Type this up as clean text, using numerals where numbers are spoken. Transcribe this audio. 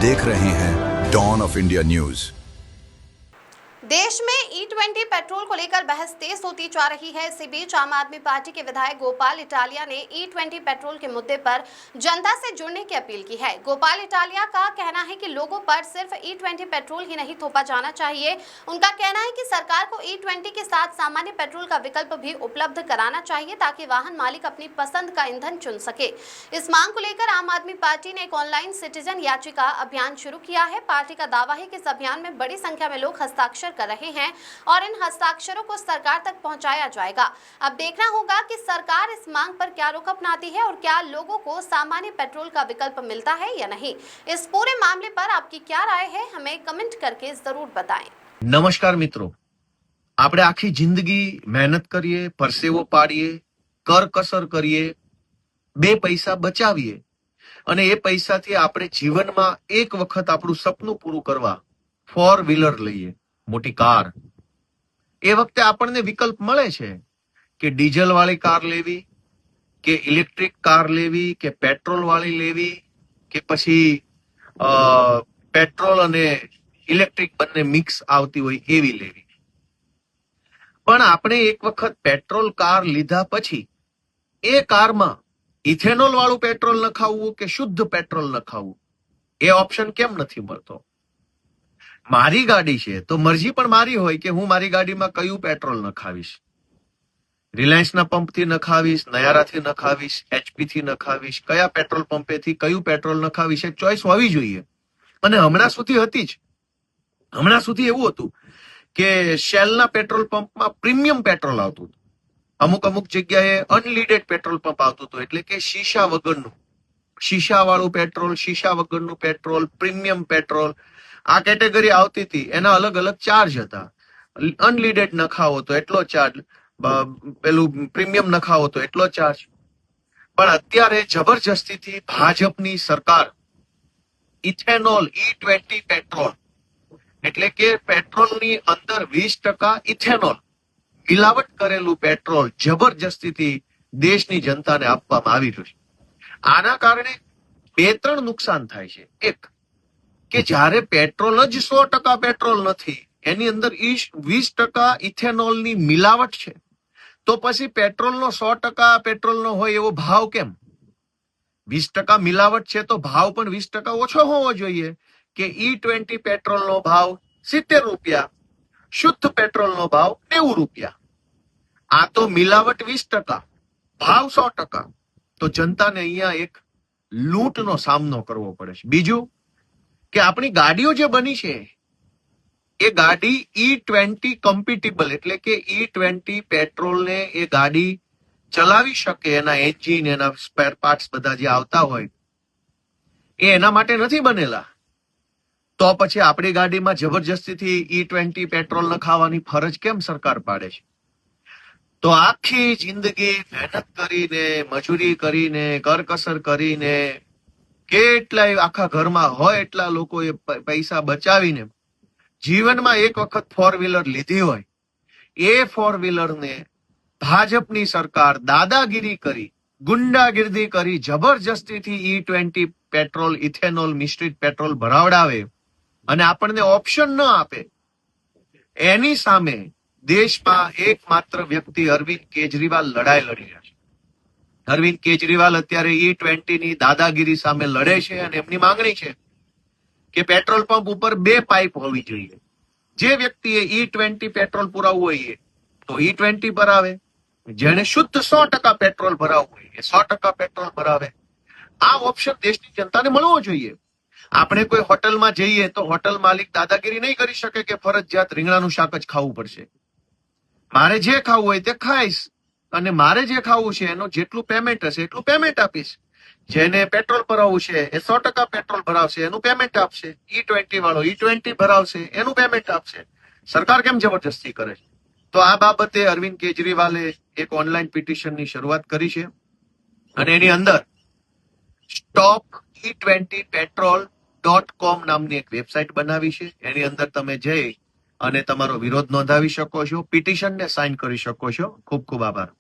देख रहे हैं डॉन ऑफ इंडिया न्यूज। देश में E20 पेट्रोल को लेकर बहस तेज होती जा रही है। इसी बीच आम आदमी पार्टी के विधायक गोपाल इटालिया ने E20 पेट्रोल के मुद्दे पर जनता से जुड़ने की अपील की है। गोपाल इटालिया का कहना है कि लोगों पर सिर्फ E20 पेट्रोल ही नहीं थोपा जाना चाहिए। उनका कहना है कि सरकार को E20 के साथ सामान्य पेट्रोल का विकल्प भी उपलब्ध कराना चाहिए ताकि वाहन मालिक अपनी पसंद का ईंधन चुन सके। इस मांग को लेकर आम आदमी पार्टी ने एक ऑनलाइन सिटीजन याचिका अभियान शुरू किया है। पार्टी का दावा है कि इस अभियान में बड़ी संख्या में लोग हस्ताक्षर कर रहे हैं और इन हस्ताक्षरों को सरकार तक पहुंचाया जाएगा। अब देखना होगा कि सरकार इस मांग पर क्या रुख अपनाती है और क्या लोगों को सामान्य पेट्रोल का विकल्प मिलता है या नहीं। इस पूरे मामले पर आपकी क्या राय है, हमें कमेंट करके जरूर बताएं। नमस्कार मित्रों, આપણે આખી જિંદગી મહેનત કરીએ, પરસેવો પાડીએ, કરકસર કરીએ, બે પૈસા બચાવીએ અને એ પૈસાથી આપણે જીવનમાં એક વખત આપણું સપનું પૂરું કરવા 4 વ્હીલર લઈએ, મોટી કાર। એ વખતે આપણને વિકલ્પ મળે છે કે ડીઝલ વાળી કાર લેવી કે ઇલેક્ટ્રિક કાર લેવી કે પેટ્રોલ વાળી લેવી કે પછી પેટ્રોલ અને ઇલેક્ટ્રિક બંને મિક્સ આવતી હોય એવી લેવી। પણ આપણે એક વખત પેટ્રોલ કાર લીધા પછી એ કારમાં ઇથેનોલ વાળું પેટ્રોલ નખાવવું કે શુદ્ધ પેટ્રોલ નખાવવું એ ઓપ્શન કેમ નથી મળતો। મારી ગાડી છે તો મરજી પણ મારી હોય કે હું મારી ગાડીમાં કયું પેટ્રોલ નખાવીશ। રિલાયન્સના પંપથી નખાવીશ, નયારાથી નખાવીશ, એચપી થી નખાવીશ, કયા પેટ્રોલ પંપેથી કયું પેટ્રોલ નખાવીશ એ ચોઈસ હોવી જોઈએ। અને હમણાં સુધી હતી જ, હમણાં સુધી એવું હતું કે શેલના પેટ્રોલ પંપમાં પ્રીમિયમ પેટ્રોલ આવતું હતું, અમુક અમુક જગ્યાએ અનલીડેડ પેટ્રોલ પંપ આવતું હતું, એટલે કે શીશા વગરનું, શીશા વાળું પેટ્રોલ, શીશા વગરનું પેટ્રોલ, પ્રીમિયમ પેટ્રોલ, આ કેટેગરી આવતી હતી। એના અલગ અલગ ચાર્જ હતા। અનલીડેડ નખાવો તો એટલો ચાર્જ, પેલું પ્રીમિયમ નખાવો તો એટલો ચાર્જ। પણ અત્યારે જબરજસ્તીથી ભાજપની સરકાર ઇથેનોલ E20 પેટ્રોલ એટલે કે પેટ્રોલની અંદર 20% ઇથેનોલ મિલાવટ કરેલું પેટ્રોલ જબરજસ્તીથી દેશની જનતાને આપવામાં આવી રહ્યું છે। આના કારણે 2-3 નુકસાન થાય છે। એક કે જ્યારે પેટ્રોલ જ 100% પેટ્રોલ નથી, એની અંદર 20% ઇથેનોલની મિલાવટ છે, તો પછી પેટ્રોલનો 100% પેટ્રોલનો હોય એવો ભાવ કેમ? 20% મિલાવટ છે તો ભાવ પણ 20% ઓછો હોવો જોઈએ કે E20 પેટ્રોલનો ભાવ 70 રૂપિયા, શુદ્ધ પેટ્રોલનો ભાવ 90 રૂપિયા। આ તો મિલાવટ 20%, ભાવ 100%, તો જનતાને અહીંયા એક લૂંટનો સામનો કરવો પડે છે। બીજું કે આપણી ગાડીઓ જે બની છે એ ગાડી E20 કમ્પેટિબલ એટલે કે E20 પેટ્રોલને એ ગાડી ચલાવી શકે, એના એન્જિન, એના સ્પેર પાર્ટ્સ બધા જે આવતા હોય એ એના માટે નથી બનેલા। તો પછી આપણી ગાડીમાં જબરજસ્તીથી E20 પેટ્રોલ નખાવવાની ફરજ કેમ સરકાર પાડે છે? તો આખી જિંદગી મહેનત કરીને, મજૂરી કરીને, કરકસર કરીને, કેટલાય આખા ઘરમાં હોય એટલા લોકોએ પૈસા બચાવીને જીવનમાં એક વખત 4 વ્હીલર લીધી હોય, એ 4 વ્હીલરને ભાજપની સરકાર દાદાગીરી કરી, ગુંડાગીરી કરી, જબરજસ્તીથી E20 પેટ્રોલ, ઇથેનોલ મિશ્રિત પેટ્રોલ ભરાવડાવે અને આપણને ઓપ્શન ન આપે, એની સામે દેશમાં એકમાત્ર વ્યક્તિ અરવિંદ કેજરીવાલ લડાઈ લડી રહ્યા છે। અરવિંદ કેજરીવાલ અત્યારે E20 ની દાદાગીરી સામે લડે છે અને એમની માંગણી છે કે પેટ્રોલ પંપ ઉપર 2 પાઇપ હોવી જોઈએ। જે વ્યક્તિએ E20 પેટ્રોલ પુરાવવું હોય તો E20 ભરાવે, જેને શુદ્ધ 100% પેટ્રોલ ભરાવવું હોય એ 100% પેટ્રોલ ભરાવે। આ ઓપ્શન દેશની જનતાને મળવો જોઈએ। આપણે કોઈ હોટલમાં જઈએ તો હોટલ માલિક દાદાગીરી નહીં કરી શકે કે ફરજિયાત રીંગણાનું શાક જ ખાવું પડશે। મારે જે ખાવું હોય તે ખાઈશ અને મારે જે ખાવું છે એનું જેટલું પેમેન્ટ હશે એટલું પેમેન્ટ આપીશ। જેને પેટ્રોલ ભરાવવું છે એ 100% પેટ્રોલ ભરાવશે, એનું પેમેન્ટ આપશે। E20 વાળો E20 ભરાવશે, એનું પેમેન્ટ આપશે। સરકાર કેમ જબરજસ્તી કરે છે? તો આ બાબતે અરવિંદ કેજરીવાલે એક ઓનલાઈન પિટિશનની શરૂઆત કરી છે અને એની અંદર stop-E20petrol.com નામની એક વેબસાઇટ બનાવી છે। એની અંદર તમે જઈ અને તમારો વિરોધ નોંધાવી શકો છો, પિટિશનને સાઇન કરી શકો છો। ખૂબ ખૂબ આભાર।